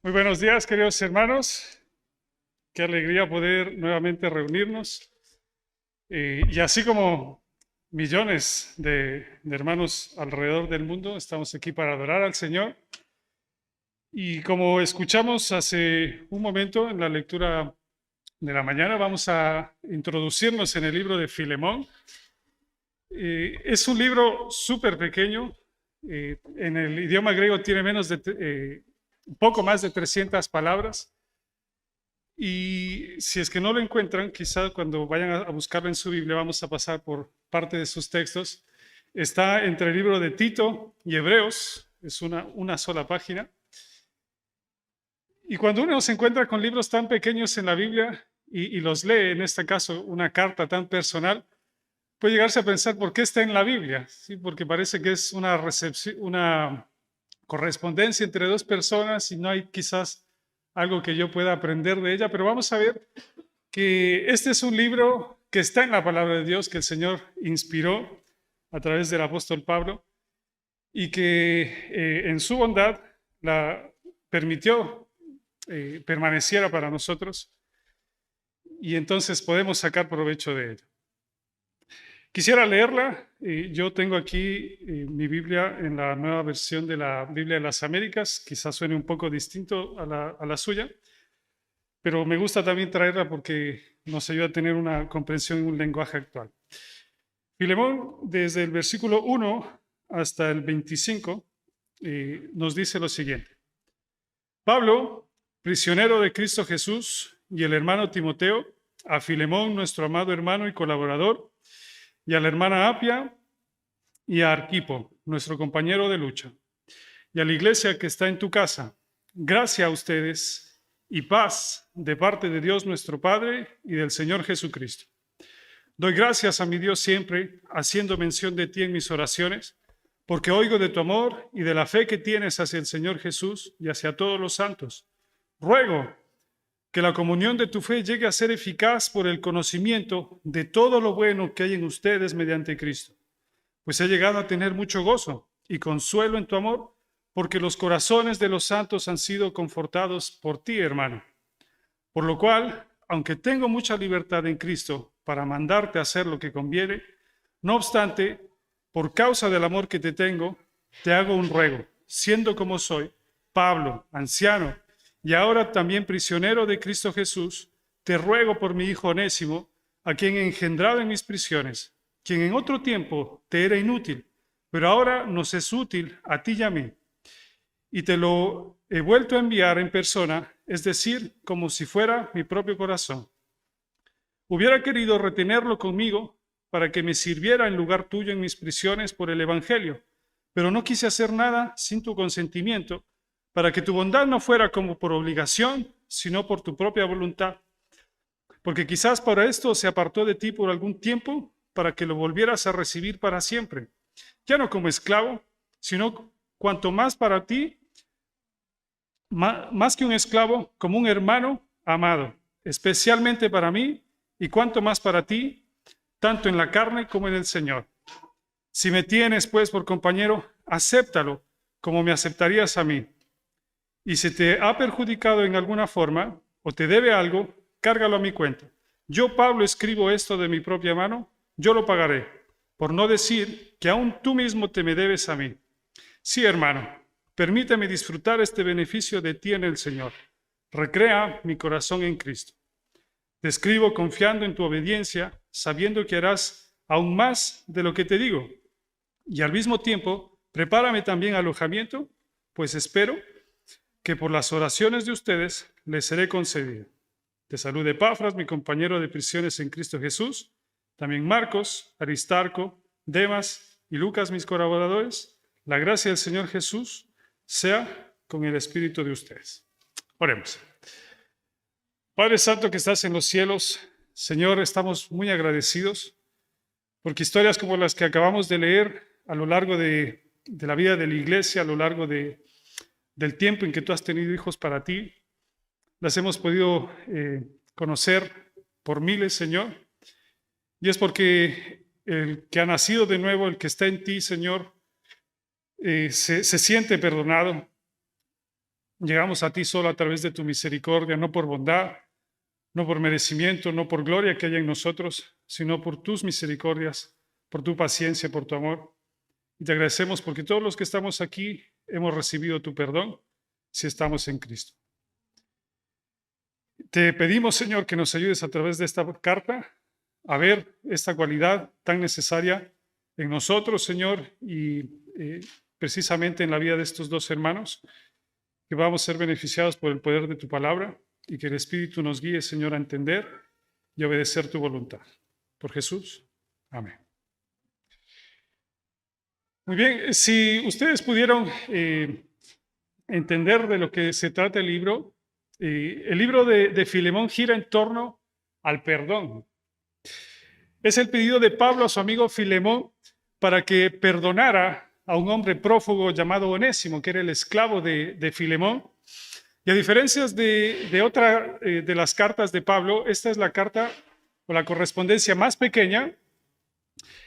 Muy buenos días, queridos hermanos. Qué alegría poder nuevamente reunirnos. Y así como millones de hermanos alrededor del mundo, estamos aquí para adorar al Señor. Y como escuchamos hace un momento en la lectura de la mañana, vamos a introducirnos en el libro de Filemón. Es un libro súper pequeño. En el idioma griego tiene un poco más de 300 palabras. Y si es que no lo encuentran, quizá cuando vayan a buscarlo en su Biblia, vamos a pasar por parte de sus textos. Está entre el libro de Tito y Hebreos, es una sola página. Y cuando uno se encuentra con libros tan pequeños en la Biblia y los lee, en este caso una carta tan personal, puede llegarse a pensar por qué está en la Biblia, ¿sí? Porque parece que es una correspondencia entre dos personas y no hay quizás algo que yo pueda aprender de ella, pero vamos a ver que este es un libro que está en la palabra de Dios, que el Señor inspiró a través del apóstol Pablo y que en su bondad la permitió permaneciera para nosotros y entonces podemos sacar provecho de ella. Quisiera leerla. Yo tengo aquí mi Biblia en la nueva versión de la Biblia de las Américas. Quizás suene un poco distinto a la suya, pero me gusta también traerla porque nos ayuda a tener una comprensión en un lenguaje actual. Filemón, desde el versículo 1 hasta el 25, nos dice lo siguiente. Pablo, prisionero de Cristo Jesús, y el hermano Timoteo, a Filemón, nuestro amado hermano y colaborador, y a la hermana Apia y a Arquipo, nuestro compañero de lucha, y a la iglesia que está en tu casa. Gracia a ustedes y paz de parte de Dios nuestro Padre y del Señor Jesucristo. Doy gracias a mi Dios siempre, haciendo mención de ti en mis oraciones, porque oigo de tu amor y de la fe que tienes hacia el Señor Jesús y hacia todos los santos. Ruego que la comunión de tu fe llegue a ser eficaz por el conocimiento de todo lo bueno que hay en ustedes mediante Cristo. Pues he llegado a tener mucho gozo y consuelo en tu amor, porque los corazones de los santos han sido confortados por ti, hermano. Por lo cual, aunque tengo mucha libertad en Cristo para mandarte a hacer lo que conviene, no obstante, por causa del amor que te tengo, te hago un ruego, siendo como soy, Pablo, anciano, y ahora también prisionero de Cristo Jesús, te ruego por mi hijo Onésimo, a quien he engendrado en mis prisiones, quien en otro tiempo te era inútil, pero ahora nos es útil a ti y a mí. Y te lo he vuelto a enviar en persona, es decir, como si fuera mi propio corazón. Hubiera querido retenerlo conmigo para que me sirviera en lugar tuyo en mis prisiones por el Evangelio, pero no quise hacer nada sin tu consentimiento, para que tu bondad no fuera como por obligación, sino por tu propia voluntad. Porque quizás para esto se apartó de ti por algún tiempo, para que lo volvieras a recibir para siempre, ya no como esclavo, sino cuanto más para ti, más que un esclavo, como un hermano amado, especialmente para mí, y cuanto más para ti, tanto en la carne como en el Señor. Si me tienes, pues, por compañero, acéptalo como me aceptarías a mí. Y si te ha perjudicado en alguna forma o te debe algo, cárgalo a mi cuenta. Yo, Pablo, escribo esto de mi propia mano, yo lo pagaré, por no decir que aún tú mismo te me debes a mí. Sí, hermano, permíteme disfrutar este beneficio de ti en el Señor. Recrea mi corazón en Cristo. Te escribo confiando en tu obediencia, sabiendo que harás aún más de lo que te digo. Y al mismo tiempo, prepárame también alojamiento, pues espero que por las oraciones de ustedes les seré concedido. Te saluda Epafras, mi compañero de prisiones en Cristo Jesús, también Marcos, Aristarco, Demas y Lucas, mis colaboradores. La gracia del Señor Jesús sea con el espíritu de ustedes. Oremos. Padre Santo que estás en los cielos, Señor, estamos muy agradecidos porque historias como las que acabamos de leer a lo largo de la vida de la iglesia, a lo largo del tiempo en que tú has tenido hijos para ti, las hemos podido conocer por miles, Señor. Y es porque el que ha nacido de nuevo, el que está en ti, Señor, se siente perdonado. Llegamos a ti solo a través de tu misericordia, no por bondad, no por merecimiento, no por gloria que haya en nosotros, sino por tus misericordias, por tu paciencia, por tu amor. Y te agradecemos porque todos los que estamos aquí hemos recibido tu perdón si estamos en Cristo. Te pedimos, Señor, que nos ayudes a través de esta carta a ver esta cualidad tan necesaria en nosotros, Señor, y precisamente en la vida de estos dos hermanos, que vamos a ser beneficiados por el poder de tu palabra y que el Espíritu nos guíe, Señor, a entender y obedecer tu voluntad. Por Jesús. Amén. Muy bien, si ustedes pudieron entender de lo que se trata el libro de Filemón gira en torno al perdón. Es el pedido de Pablo a su amigo Filemón para que perdonara a un hombre prófugo llamado Onésimo, que era el esclavo de Filemón. Y a diferencia de otra de las cartas de Pablo, esta es la carta o la correspondencia más pequeña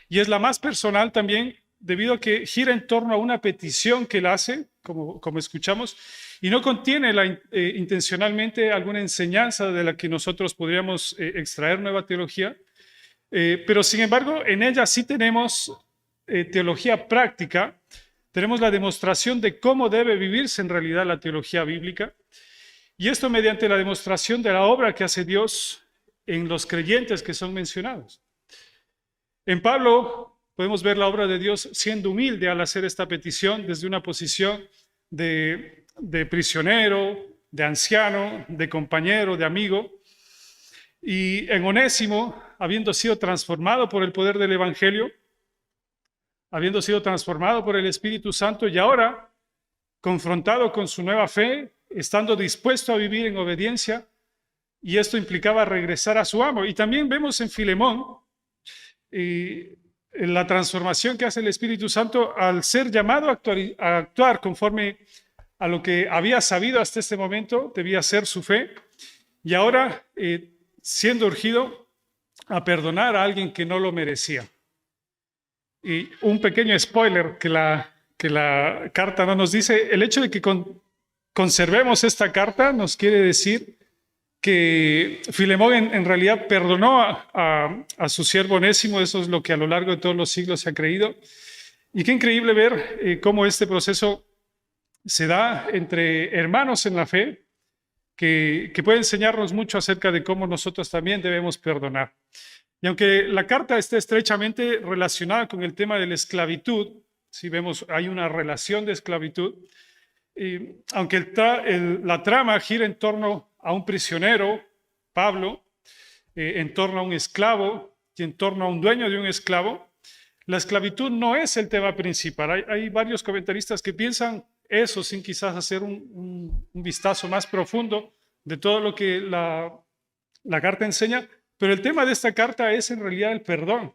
y es la más personal también, debido a que gira en torno a una petición que él hace, como escuchamos, y no contiene intencionalmente alguna enseñanza de la que nosotros podríamos extraer nueva teología, pero sin embargo en ella sí tenemos teología práctica, tenemos la demostración de cómo debe vivirse en realidad la teología bíblica, y esto mediante la demostración de la obra que hace Dios en los creyentes que son mencionados. En Pablo podemos ver la obra de Dios siendo humilde al hacer esta petición desde una posición de prisionero, de anciano, de compañero, de amigo. Y en Onésimo, habiendo sido transformado por el poder del Evangelio, habiendo sido transformado por el Espíritu Santo y ahora confrontado con su nueva fe, estando dispuesto a vivir en obediencia, y esto implicaba regresar a su amo. Y también vemos en Filemón la transformación que hace el Espíritu Santo al ser llamado a actuar conforme a lo que había sabido hasta este momento, debía ser su fe, y ahora siendo urgido a perdonar a alguien que no lo merecía. Y un pequeño spoiler que la carta no nos dice, el hecho de que conservemos esta carta nos quiere decir que Filemón en realidad perdonó a su siervo Onésimo. Eso es lo que a lo largo de todos los siglos se ha creído. Y qué increíble ver cómo este proceso se da entre hermanos en la fe, que puede enseñarnos mucho acerca de cómo nosotros también debemos perdonar. Y aunque la carta esté estrechamente relacionada con el tema de la esclavitud, si vemos hay una relación de esclavitud, aunque la trama gira en torno a un prisionero, Pablo, en torno a un esclavo y en torno a un dueño de un esclavo, la esclavitud no es el tema principal. Hay varios comentaristas que piensan eso sin quizás hacer un vistazo más profundo de todo lo que la carta enseña, pero el tema de esta carta es en realidad el perdón.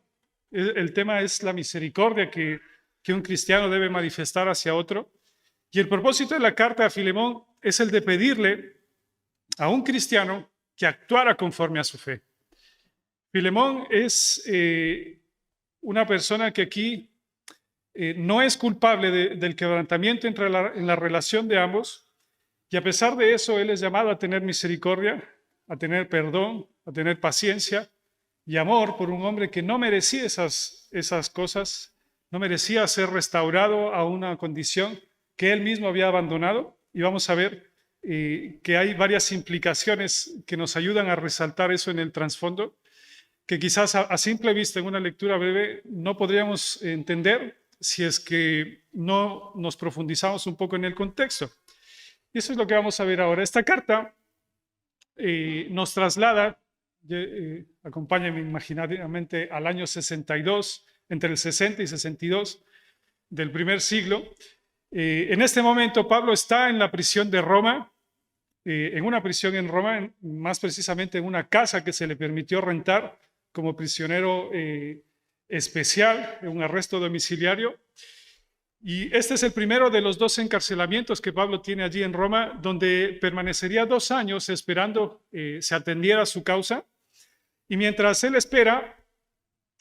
El tema es la misericordia que un cristiano debe manifestar hacia otro. Y el propósito de la carta a Filemón es el de pedirle a un cristiano que actuara conforme a su fe. Filemón es una persona que aquí no es culpable del quebrantamiento en la relación de ambos, y a pesar de eso él es llamado a tener misericordia, a tener perdón, a tener paciencia y amor por un hombre que no merecía esas cosas, no merecía ser restaurado a una condición que él mismo había abandonado. Y vamos a ver que hay varias implicaciones que nos ayudan a resaltar eso en el trasfondo, que quizás a simple vista en una lectura breve no podríamos entender si es que no nos profundizamos un poco en el contexto. Y eso es lo que vamos a ver ahora. Esta carta nos traslada, acompáñenme imaginariamente, al año 62, entre el 60 y 62 del primer siglo. En este momento Pablo está en la prisión de Roma, en una prisión en Roma, más precisamente en una casa que se le permitió rentar como prisionero especial, en un arresto domiciliario. Y este es el primero de los 2 encarcelamientos que Pablo tiene allí en Roma, donde permanecería 2 años esperando se atendiera su causa. Y mientras él espera,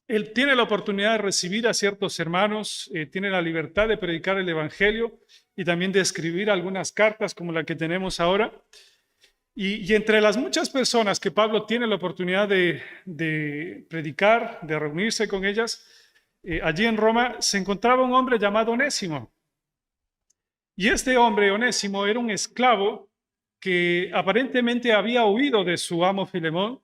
él tiene la oportunidad de recibir a ciertos hermanos, tiene la libertad de predicar el evangelio, y también de escribir algunas cartas como la que tenemos ahora. Y entre las muchas personas que Pablo tiene la oportunidad de predicar, de reunirse con ellas, allí en Roma se encontraba un hombre llamado Onésimo. Y este hombre, Onésimo, era un esclavo que aparentemente había huido de su amo Filemón,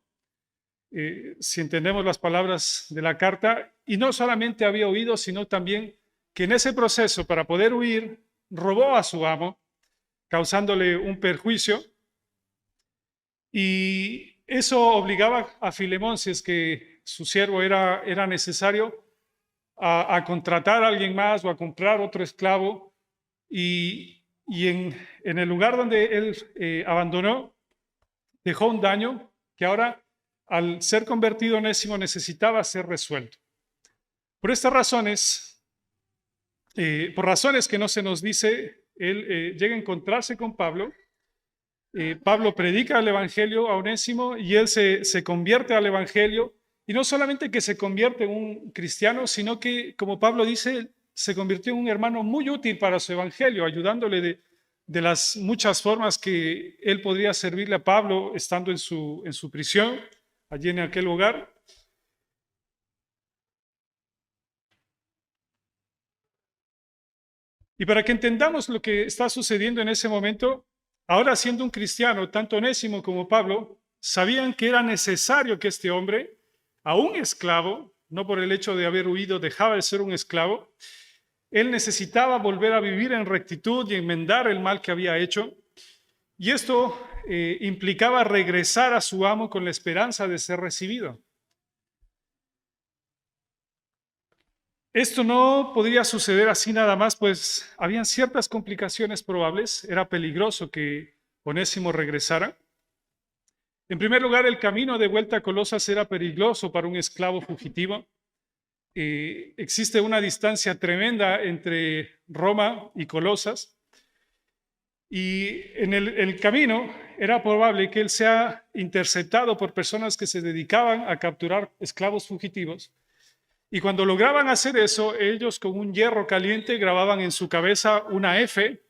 si entendemos las palabras de la carta, y no solamente había huido, sino también que en ese proceso, para poder huir, robó a su amo, causándole un perjuicio, y eso obligaba a Filemón, si es que su siervo era necesario, a contratar a alguien más o a comprar otro esclavo, y en el lugar donde él abandonó, dejó un daño que ahora, al ser convertido Onésimo, necesitaba ser resuelto. Por estas razones, por razones que no se nos dice, él llega a encontrarse con Pablo. Pablo predica el Evangelio a Onésimo y él se convierte al Evangelio. Y no solamente que se convierte en un cristiano, sino que, como Pablo dice, se convirtió en un hermano muy útil para su Evangelio, ayudándole de las muchas formas que él podría servirle a Pablo estando en su prisión, allí en aquel lugar. Y para que entendamos lo que está sucediendo en ese momento, ahora siendo un cristiano, tanto Onésimo como Pablo sabían que era necesario que este hombre, a un esclavo, no por el hecho de haber huido, dejaba de ser un esclavo, él necesitaba volver a vivir en rectitud y enmendar el mal que había hecho. Y esto implicaba regresar a su amo con la esperanza de ser recibido. Esto no podría suceder así nada más, pues habían ciertas complicaciones probables. Era peligroso que Onésimo regresara. En primer lugar, el camino de vuelta a Colosas era peligroso para un esclavo fugitivo. Existe una distancia tremenda entre Roma y Colosas. Y en el camino era probable que él sea interceptado por personas que se dedicaban a capturar esclavos fugitivos. Y cuando lograban hacer eso, ellos con un hierro caliente grababan en su cabeza una F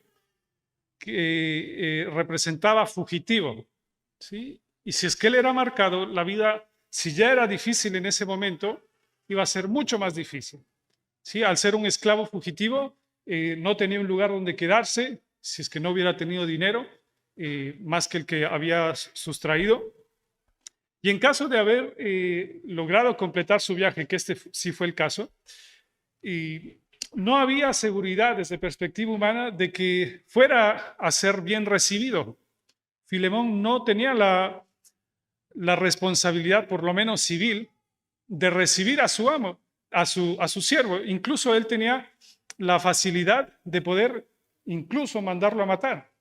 que representaba fugitivo, ¿sí? Y si es que él era marcado, la vida, si ya era difícil en ese momento, iba a ser mucho más difícil, ¿sí? Al ser un esclavo fugitivo, no tenía un lugar donde quedarse, si es que no hubiera tenido dinero, más que el que había sustraído. Y en caso de haber logrado completar su viaje, que este sí fue el caso, y no había seguridad desde perspectiva humana de que fuera a ser bien recibido. Filemón no tenía la responsabilidad, por lo menos civil, de recibir a su amo, a su siervo. Incluso él tenía la facilidad de poder incluso mandarlo a matar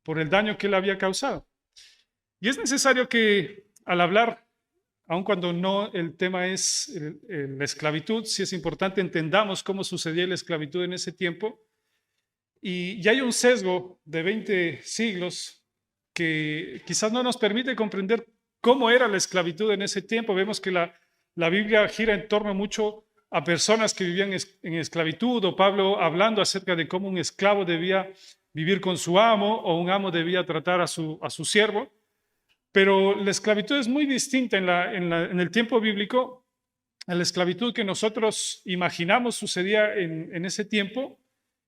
por el daño que él había causado. Y es necesario que al hablar, aun cuando no el tema es la esclavitud, sí es importante entendamos cómo sucedía la esclavitud en ese tiempo. Y hay un sesgo de 20 siglos que quizás no nos permite comprender cómo era la esclavitud en ese tiempo. Vemos que la Biblia gira en torno mucho a personas que vivían en esclavitud, o Pablo hablando acerca de cómo un esclavo debía vivir con su amo o un amo debía tratar a su siervo. Pero la esclavitud es muy distinta en el tiempo bíblico. La esclavitud que nosotros imaginamos sucedía en ese tiempo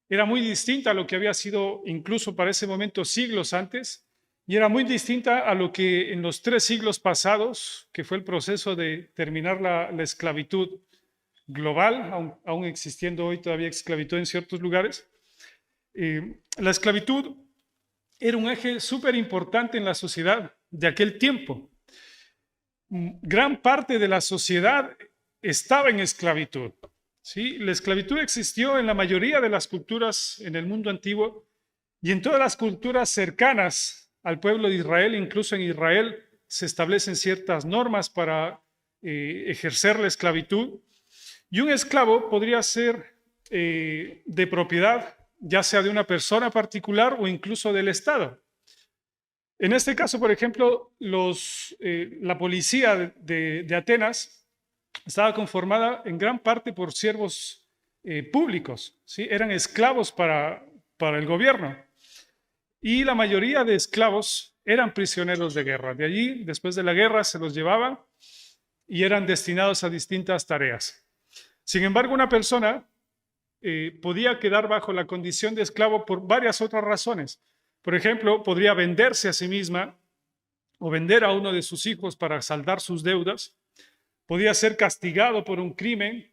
era muy distinta a lo que había sido incluso para ese momento siglos antes, y era muy distinta a lo que en los 3 siglos pasados, que fue el proceso de terminar la esclavitud global, aún existiendo hoy todavía esclavitud en ciertos lugares. La esclavitud era un eje súper importante en la sociedad de aquel tiempo. Gran parte de la sociedad estaba en esclavitud, ¿sí? La esclavitud existió en la mayoría de las culturas en el mundo antiguo y en todas las culturas cercanas al pueblo de Israel. Incluso en Israel se establecen ciertas normas para ejercer la esclavitud. Y un esclavo podría ser de propiedad, ya sea de una persona particular o incluso del Estado. En este caso, por ejemplo, la policía de Atenas estaba conformada en gran parte por siervos públicos, ¿sí? Eran esclavos para para el gobierno. Y la mayoría de esclavos eran prisioneros de guerra. De allí, después de la guerra, se los llevaban y eran destinados a distintas tareas. Sin embargo, una persona podía quedar bajo la condición de esclavo por varias otras razones. Por ejemplo, podría venderse a sí misma o vender a uno de sus hijos para saldar sus deudas. Podía ser castigado por un crimen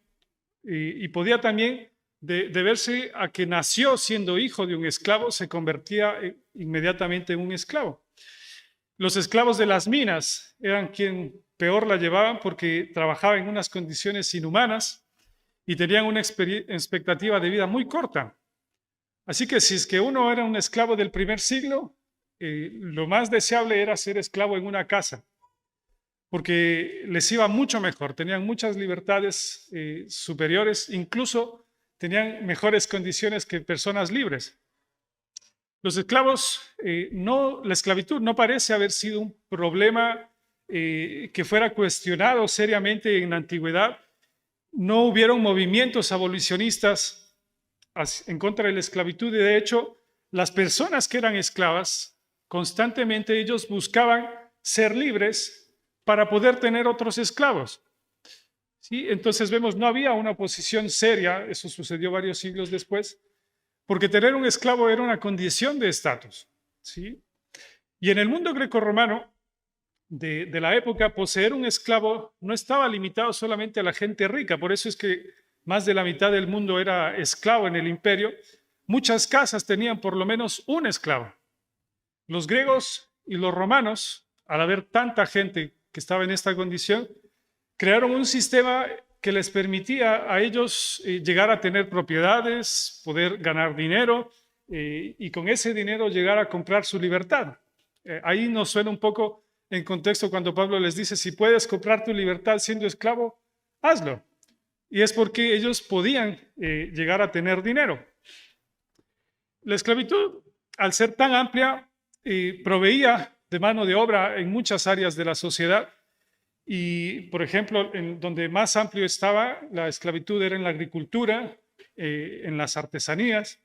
y podía también deberse a que nació siendo hijo de un esclavo, se convertía inmediatamente en un esclavo. Los esclavos de las minas eran quien peor la llevaban porque trabajaban en unas condiciones inhumanas y tenían una expectativa de vida muy corta. Así que si es que uno era un esclavo del primer siglo, lo más deseable era ser esclavo en una casa, porque les iba mucho mejor, tenían muchas libertades superiores, incluso tenían mejores condiciones que personas libres. Los esclavos, la esclavitud no parece haber sido un problema que fuera cuestionado seriamente en la antigüedad. No hubieron movimientos abolicionistas en contra de la esclavitud y de hecho las personas que eran esclavas constantemente ellos buscaban ser libres para poder tener otros esclavos. ¿Sí? Entonces vemos, no había una oposición seria, eso sucedió varios siglos después, porque tener un esclavo era una condición de estatus. ¿Sí? Y en el mundo grecorromano de la época, poseer un esclavo no estaba limitado solamente a la gente rica, por eso es que más de la mitad del mundo era esclavo en el imperio. Muchas casas tenían por lo menos un esclavo. Los griegos y los romanos, al haber tanta gente que estaba en esta condición, crearon un sistema que les permitía a ellos llegar a tener propiedades, poder ganar dinero y con ese dinero llegar a comprar su libertad. Ahí nos suena un poco en contexto cuando Pablo les dice, si puedes comprar tu libertad siendo esclavo, hazlo. Y es porque ellos podían llegar a tener dinero. La esclavitud, al ser tan amplia, proveía de mano de obra en muchas áreas de la sociedad. Y, por ejemplo, en donde más amplio estaba la esclavitud era en la agricultura, en las artesanías.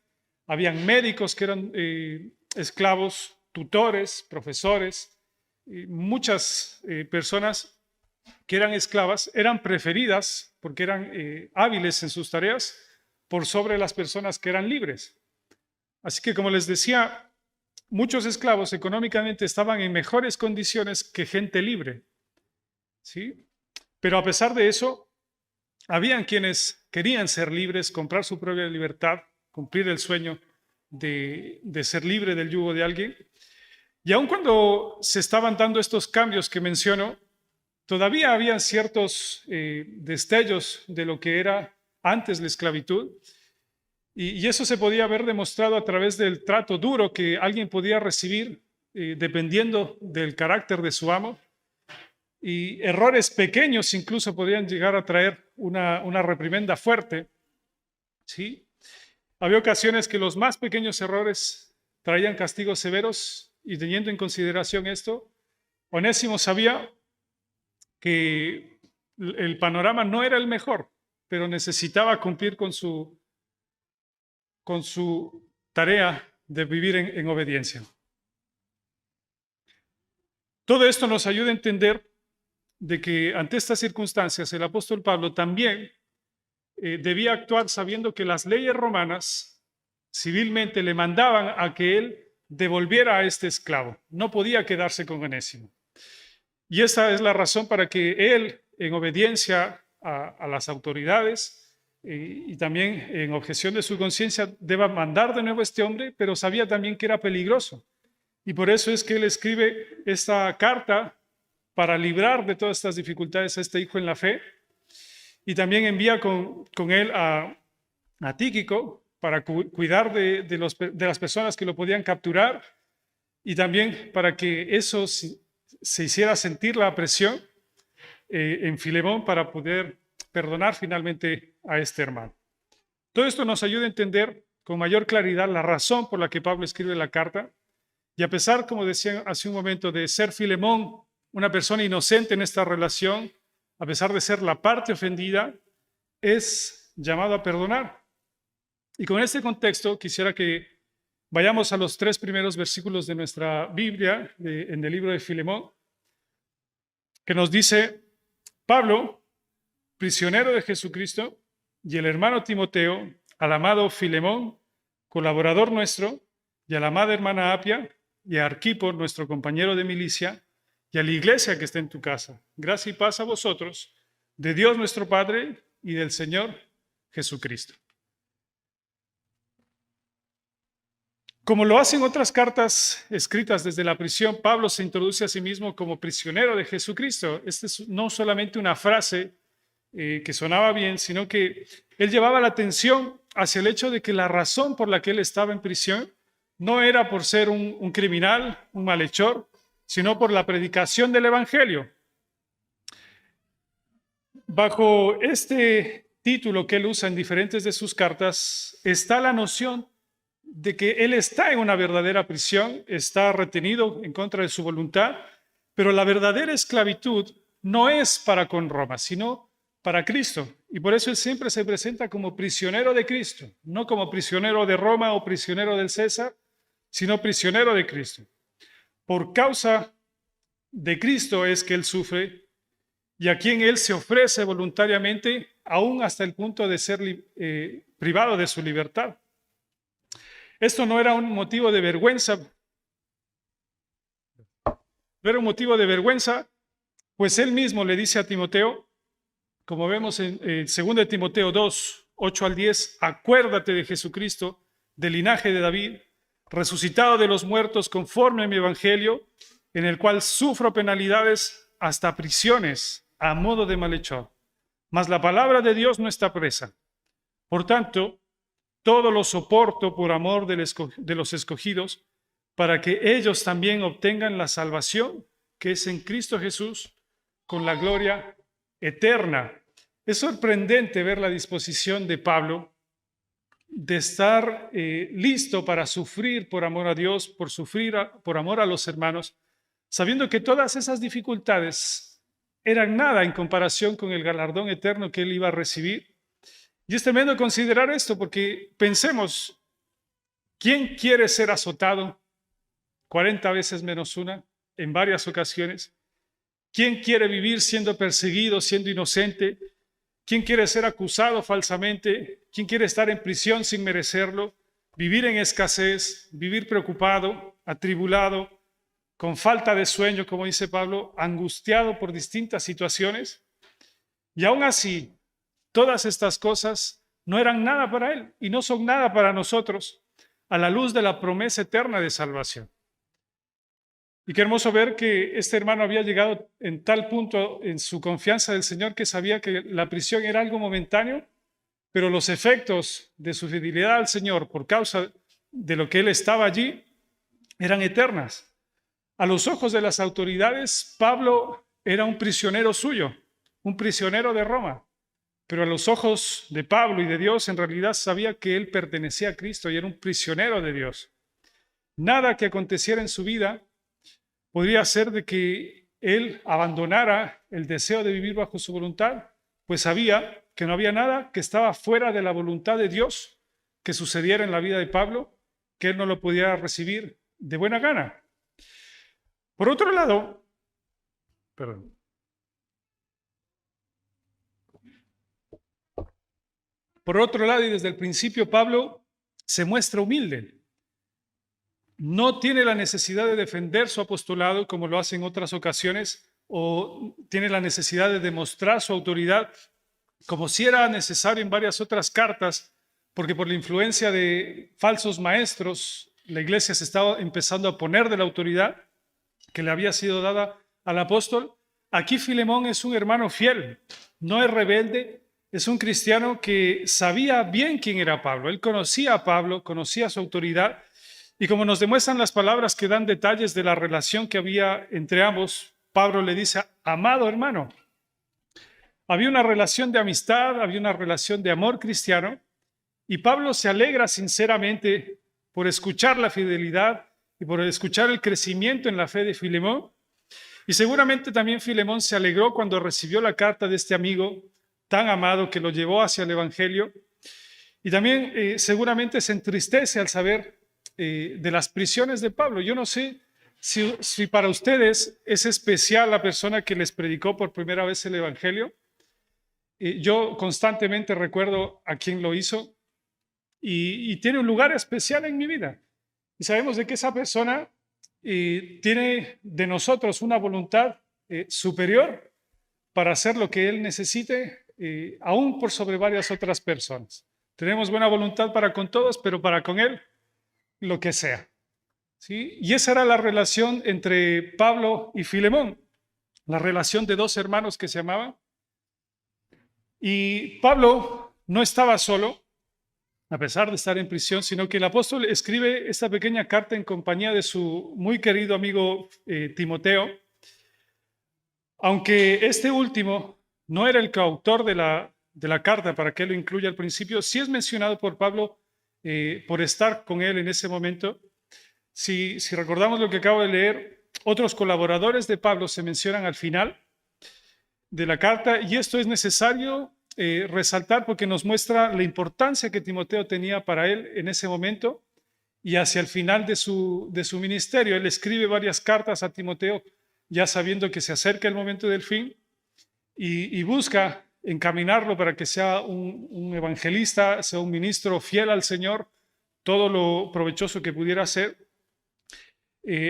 Habían médicos que eran esclavos, tutores, profesores. Muchas personas que eran esclavas eran preferidas porque eran hábiles en sus tareas por sobre las personas que eran libres. Así que, como les decía, muchos esclavos económicamente estaban en mejores condiciones que gente libre. ¿Sí? Pero a pesar de eso, habían quienes querían ser libres, comprar su propia libertad, cumplir el sueño de ser libre del yugo de alguien. Y aun cuando se estaban dando estos cambios que menciono, todavía habían ciertos destellos de lo que era antes la esclavitud. Y eso se podía haber demostrado a través del trato duro que alguien podía recibir dependiendo del carácter de su amo. Y errores pequeños incluso podían llegar a traer una reprimenda fuerte. ¿Sí? Había ocasiones que los más pequeños errores traían castigos severos y teniendo en consideración esto, Onésimo sabía que el panorama no era el mejor, pero necesitaba cumplir con su tarea de vivir en obediencia. Todo esto nos ayuda a entender de que ante estas circunstancias el apóstol Pablo también debía actuar sabiendo que las leyes romanas civilmente le mandaban a que él devolviera a este esclavo. No podía quedarse con Onésimo. Y esa es la razón para que él, en obediencia a las autoridades y también en objeción de su conciencia, deba mandar de nuevo a este hombre, pero sabía también que era peligroso. Y por eso es que él escribe esta carta para librar de todas estas dificultades a este hijo en la fe. Y también envía con él a Tíquico para cuidar de las personas que lo podían capturar y también para que eso se hiciera sentir la presión en Filemón para poder perdonar finalmente a este hermano. Todo esto nos ayuda a entender con mayor claridad la razón por la que Pablo escribe la carta y a pesar, como decía hace un momento, de ser Filemón una persona inocente en esta relación, a pesar de ser la parte ofendida, es llamado a perdonar. Y con este contexto quisiera que Vayamos a los 3 primeros versículos de nuestra Biblia, en el libro de Filemón, que nos dice: Pablo, prisionero de Jesucristo, y el hermano Timoteo, al amado Filemón, colaborador nuestro, y a la amada hermana Apia, y a Arquipo, nuestro compañero de milicia, y a la iglesia que está en tu casa. Gracia y paz a vosotros, de Dios nuestro Padre y del Señor Jesucristo. Como lo hacen otras cartas escritas desde la prisión, Pablo se introduce a sí mismo como prisionero de Jesucristo. Esta es no solamente una frase que sonaba bien, sino que él llevaba la atención hacia el hecho de que la razón por la que él estaba en prisión no era por ser un criminal, un malhechor, sino por la predicación del Evangelio. Bajo este título que él usa en diferentes de sus cartas está la noción de que él está en una verdadera prisión, está retenido en contra de su voluntad, pero la verdadera esclavitud no es para con Roma, sino para Cristo. Y por eso él siempre se presenta como prisionero de Cristo, no como prisionero de Roma o prisionero del César, sino prisionero de Cristo. Por causa de Cristo es que él sufre y a quien él se ofrece voluntariamente, aún hasta el punto de ser privado de su libertad. Esto no era un motivo de vergüenza. No era un motivo de vergüenza, pues él mismo le dice a Timoteo, como vemos en 2 Timoteo 2, 8 al 10, acuérdate de Jesucristo, del linaje de David, resucitado de los muertos conforme a mi evangelio, en el cual sufro penalidades hasta prisiones a modo de malhechor. Mas la palabra de Dios no está presa. Por tanto, todo lo soporto por amor de los escogidos, para que ellos también obtengan la salvación que es en Cristo Jesús, con la gloria eterna. Es sorprendente ver la disposición de Pablo de estar listo para sufrir por amor a Dios, por amor a los hermanos, sabiendo que todas esas dificultades eran nada en comparación con el galardón eterno que él iba a recibir. Y es tremendo considerar esto, porque pensemos, ¿quién quiere ser azotado 40 veces menos una en varias ocasiones? ¿Quién quiere vivir siendo perseguido, siendo inocente? ¿Quién quiere ser acusado falsamente? ¿Quién quiere estar en prisión sin merecerlo? Vivir en escasez, vivir preocupado, atribulado, con falta de sueño, como dice Pablo, angustiado por distintas situaciones. Y aún así, todas estas cosas no eran nada para él y no son nada para nosotros a la luz de la promesa eterna de salvación. Y qué hermoso ver que este hermano había llegado en tal punto en su confianza del Señor que sabía que la prisión era algo momentáneo, pero los efectos de su fidelidad al Señor por causa de lo que él estaba allí eran eternas. A los ojos de las autoridades, Pablo era un prisionero suyo, un prisionero de Roma. Pero a los ojos de Pablo y de Dios, en realidad sabía que él pertenecía a Cristo y era un prisionero de Dios. Nada que aconteciera en su vida podría hacer de que él abandonara el deseo de vivir bajo su voluntad, pues sabía que no había nada que estaba fuera de la voluntad de Dios que sucediera en la vida de Pablo, que él no lo pudiera recibir de buena gana. Por otro lado, y desde el principio Pablo se muestra humilde. No tiene la necesidad de defender su apostolado como lo hace en otras ocasiones, o tiene la necesidad de demostrar su autoridad como si era necesario en varias otras cartas, porque por la influencia de falsos maestros, la iglesia se estaba empezando a poner de la autoridad que le había sido dada al apóstol. Aquí Filemón es un hermano fiel, no es rebelde, es un cristiano que sabía bien quién era Pablo. Él conocía a Pablo, conocía su autoridad, y como nos demuestran las palabras que dan detalles de la relación que había entre ambos, Pablo le dice, amado hermano. Había una relación de amistad, había una relación de amor cristiano, y Pablo se alegra sinceramente por escuchar la fidelidad y por escuchar el crecimiento en la fe de Filemón. Y seguramente también Filemón se alegró cuando recibió la carta de este amigo tan amado que lo llevó hacia el Evangelio. Y también seguramente se entristece al saber de las prisiones de Pablo. Yo no sé si para ustedes es especial la persona que les predicó por primera vez el Evangelio. Yo constantemente recuerdo a quien lo hizo y tiene un lugar especial en mi vida. Y sabemos de que esa persona tiene de nosotros una voluntad superior para hacer lo que Él necesite, aún por sobre varias otras personas. Tenemos buena voluntad para con todos, pero para con Él, lo que sea. ¿Sí? Y esa era la relación entre Pablo y Filemón, la relación de dos hermanos que se amaban. Y Pablo no estaba solo, a pesar de estar en prisión, sino que el apóstol escribe esta pequeña carta en compañía de su muy querido amigo Timoteo, aunque este último no era el coautor de la carta, para que lo incluya al principio, sí es mencionado por Pablo por estar con él en ese momento. Si recordamos lo que acabo de leer, otros colaboradores de Pablo se mencionan al final de la carta, y esto es necesario resaltar porque nos muestra la importancia que Timoteo tenía para él en ese momento y hacia el final de su ministerio. Él escribe varias cartas a Timoteo ya sabiendo que se acerca el momento del fin y busca encaminarlo para que sea un evangelista, sea un ministro fiel al Señor, todo lo provechoso que pudiera ser,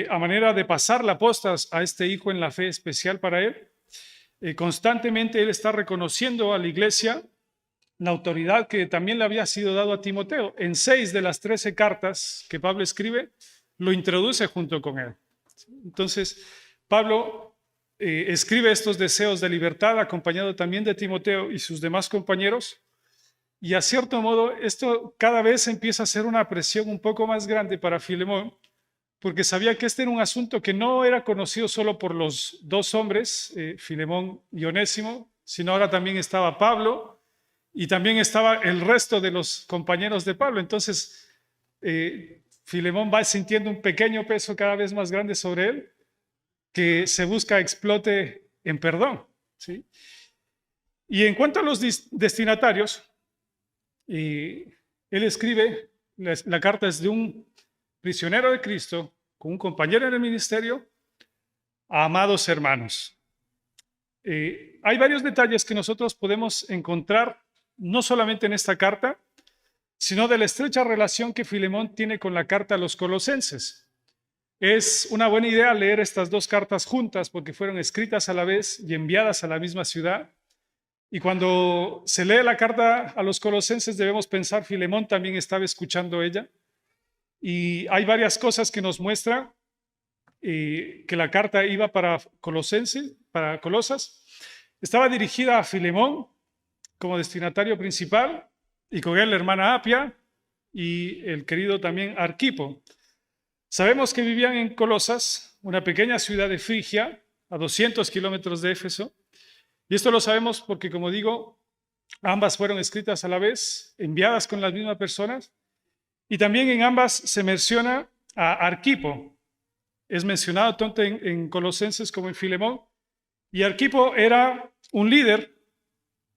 a manera de pasar la posta a este hijo en la fe especial para él. Constantemente él está reconociendo a la iglesia la autoridad que también le había sido dado a Timoteo. En 6 de las 13 cartas que Pablo escribe, lo introduce junto con él. Entonces, Pablo escribe estos deseos de libertad acompañado también de Timoteo y sus demás compañeros. Y a cierto modo, esto cada vez empieza a ser una presión un poco más grande para Filemón, porque sabía que este era un asunto que no era conocido solo por los dos hombres, Filemón y Onésimo, sino ahora también estaba Pablo y también estaba el resto de los compañeros de Pablo. Entonces, Filemón va sintiendo un pequeño peso cada vez más grande sobre él, que se busca explote en perdón. ¿Sí? Y en cuanto a los destinatarios, él escribe, la carta es de un prisionero de Cristo, con un compañero en el ministerio, a amados hermanos. Hay varios detalles que nosotros podemos encontrar, no solamente en esta carta, sino de la estrecha relación que Filemón tiene con la carta a los colosenses. Es una buena idea leer estas dos cartas juntas porque fueron escritas a la vez y enviadas a la misma ciudad. Y cuando se lee la carta a los colosenses debemos pensar, Filemón también estaba escuchando ella. Y hay varias cosas que nos muestran que la carta iba para Colosas. Estaba dirigida a Filemón como destinatario principal y con él la hermana Apia y el querido también Arquipo. Sabemos que vivían en Colosas, una pequeña ciudad de Frigia, a 200 kilómetros de Éfeso. Y esto lo sabemos porque, como digo, ambas fueron escritas a la vez, enviadas con las mismas personas. Y también en ambas se menciona a Arquipo. Es mencionado tanto en Colosenses como en Filemón. Y Arquipo era un líder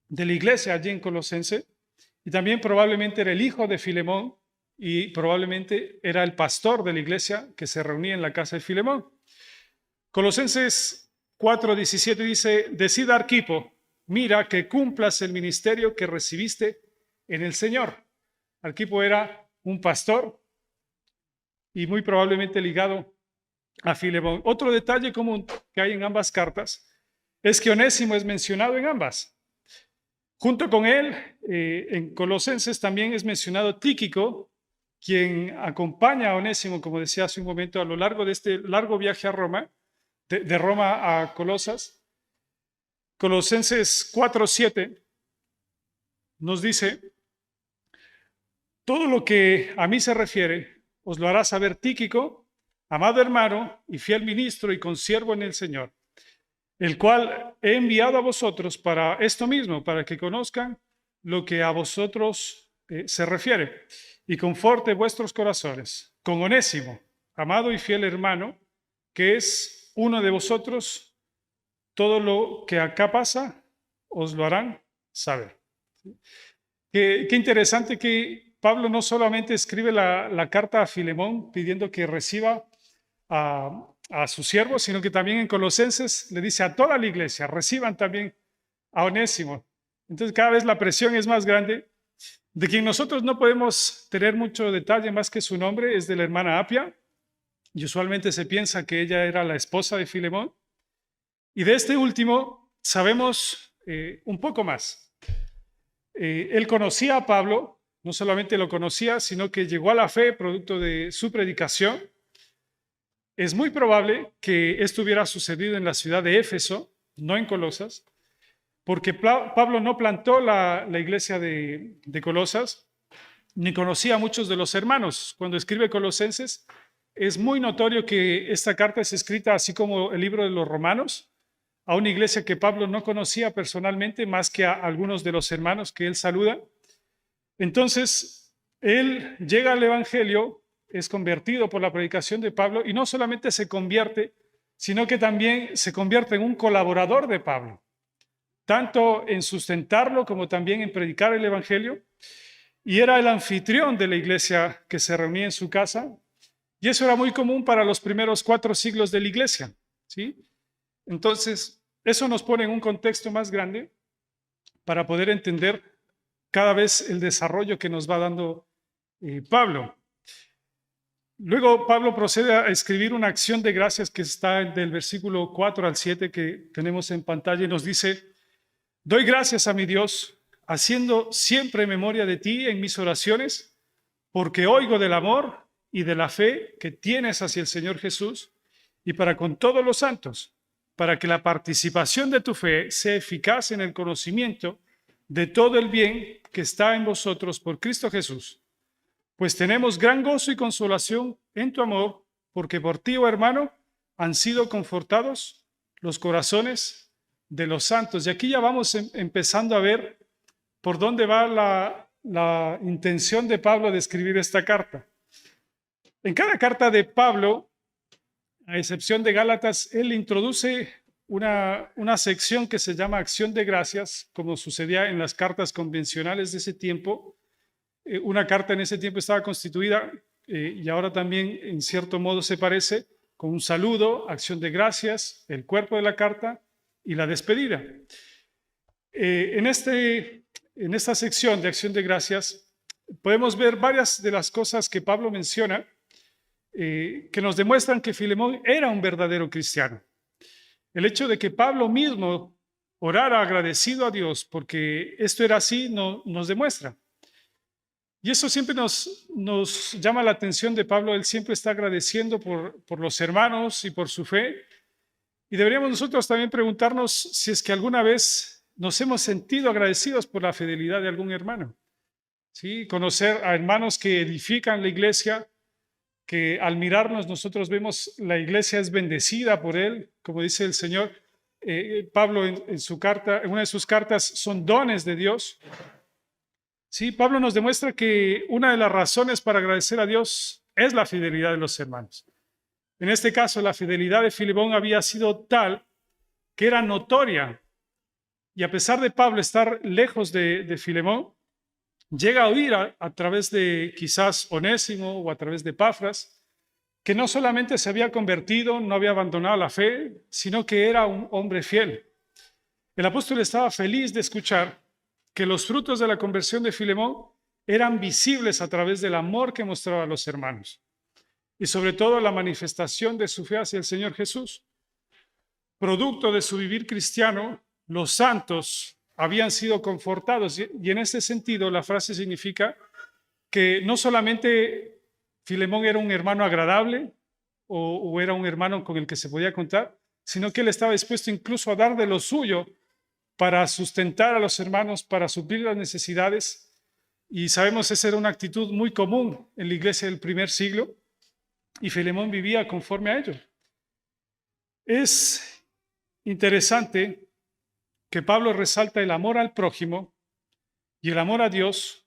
de la iglesia allí en Colosense. Y también probablemente era el hijo de Filemón. Y probablemente era el pastor de la iglesia que se reunía en la casa de Filemón. Colosenses 4:17 dice: decida Arquipo, mira que cumplas el ministerio que recibiste en el Señor. Arquipo era un pastor y muy probablemente ligado a Filemón. Otro detalle común que hay en ambas cartas es que Onésimo es mencionado en ambas. Junto con él, en Colosenses también es mencionado Tíquico, quien acompaña a Onésimo, como decía hace un momento, a lo largo de este largo viaje a Roma, de Roma a Colosas. Colosenses 4:7 nos dice: todo lo que a mí se refiere, os lo hará saber Tíquico, amado hermano y fiel ministro y consiervo en el Señor, el cual he enviado a vosotros para esto mismo, para que conozcan lo que a vosotros se refiere y conforte vuestros corazones. Con Onésimo, amado y fiel hermano, que es uno de vosotros, todo lo que acá pasa, os lo harán saber. Qué interesante que Pablo no solamente escribe la carta a Filemón pidiendo que reciba a sus siervos, sino que también en Colosenses le dice a toda la iglesia, reciban también a Onésimo. Entonces cada vez la presión es más grande. De quien nosotros no podemos tener mucho detalle más que su nombre es de la hermana Apia, y usualmente se piensa que ella era la esposa de Filemón. Y de este último sabemos un poco más. Él conocía a Pablo, no solamente lo conocía, sino que llegó a la fe producto de su predicación. Es muy probable que esto hubiera sucedido en la ciudad de Éfeso, no en Colosas, porque Pablo no plantó la iglesia de Colosas, ni conocía a muchos de los hermanos. Cuando escribe Colosenses, es muy notorio que esta carta es escrita, así como el libro de los Romanos, a una iglesia que Pablo no conocía personalmente, más que a algunos de los hermanos que él saluda. Entonces, él llega al Evangelio, es convertido por la predicación de Pablo, y no solamente se convierte, sino que también se convierte en un colaborador de Pablo, tanto en sustentarlo como también en predicar el Evangelio, y era el anfitrión de la iglesia que se reunía en su casa, y eso era muy común para los primeros 4 siglos de la iglesia, ¿sí? Entonces, eso nos pone en un contexto más grande para poder entender cada vez el desarrollo que nos va dando Pablo. Luego Pablo procede a escribir una acción de gracias que está del versículo 4 al 7 que tenemos en pantalla y nos dice: doy gracias a mi Dios, haciendo siempre memoria de ti en mis oraciones, porque oigo del amor y de la fe que tienes hacia el Señor Jesús y para con todos los santos, para que la participación de tu fe sea eficaz en el conocimiento de todo el bien que está en vosotros por Cristo Jesús. Pues tenemos gran gozo y consolación en tu amor, porque por ti, oh hermano, han sido confortados los corazones de los santos. Y aquí ya vamos empezando a ver por dónde va la intención de Pablo de escribir esta carta. En cada carta de Pablo, a excepción de Gálatas, él introduce una sección que se llama acción de gracias, como sucedía en las cartas convencionales de ese tiempo. Una carta en ese tiempo estaba constituida, y ahora también en cierto modo se parece, con un saludo, acción de gracias, el cuerpo de la carta y la despedida. En esta sección de acción de gracias podemos ver varias de las cosas que Pablo menciona que nos demuestran que Filemón era un verdadero cristiano. El hecho de que Pablo mismo orara agradecido a Dios porque esto era así nos demuestra. Y eso siempre nos llama la atención de Pablo. Él siempre está agradeciendo por los hermanos y por su fe. Y deberíamos nosotros también preguntarnos si es que alguna vez nos hemos sentido agradecidos por la fidelidad de algún hermano. ¿Sí? Conocer a hermanos que edifican la iglesia, que al mirarnos nosotros vemos la iglesia es bendecida por él, como dice el Señor. Pablo en su carta, en una de sus cartas, son dones de Dios. Sí, Pablo nos demuestra que una de las razones para agradecer a Dios es la fidelidad de los hermanos. En este caso, la fidelidad de Filemón había sido tal que era notoria. Y a pesar de Pablo estar lejos de Filemón, llega a oír a través de quizás Onésimo o a través de Epafras, que no solamente se había convertido, no había abandonado la fe, sino que era un hombre fiel. El apóstol estaba feliz de escuchar que los frutos de la conversión de Filemón eran visibles a través del amor que mostraba a los hermanos y sobre todo la manifestación de su fe hacia el Señor Jesús. Producto de su vivir cristiano, los santos habían sido confortados y en ese sentido la frase significa que no solamente Filemón era un hermano agradable o era un hermano con el que se podía contar, sino que él estaba dispuesto incluso a dar de lo suyo para sustentar a los hermanos, para suplir las necesidades. Y sabemos esa era una actitud muy común en la iglesia del primer siglo y Filemón vivía conforme a ello. Es interesante que Pablo resalta el amor al prójimo y el amor a Dios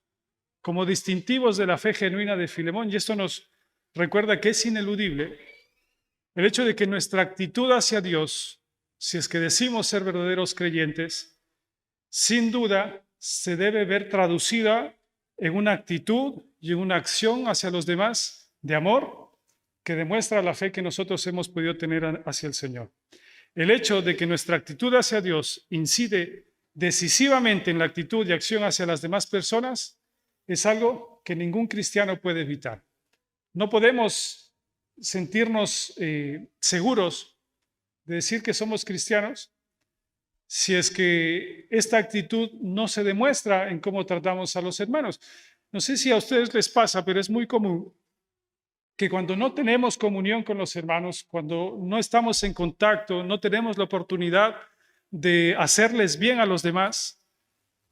como distintivos de la fe genuina de Filemón, y esto nos recuerda que es ineludible el hecho de que nuestra actitud hacia Dios, si es que decimos ser verdaderos creyentes, sin duda se debe ver traducida en una actitud y en una acción hacia los demás de amor que demuestra la fe que nosotros hemos podido tener hacia el Señor. El hecho de que nuestra actitud hacia Dios incide decisivamente en la actitud y acción hacia las demás personas es algo que ningún cristiano puede evitar. No podemos sentirnos seguros de decir que somos cristianos si es que esta actitud no se demuestra en cómo tratamos a los hermanos. No sé si a ustedes les pasa, pero es muy común que cuando no tenemos comunión con los hermanos, cuando no estamos en contacto, no tenemos la oportunidad de hacerles bien a los demás,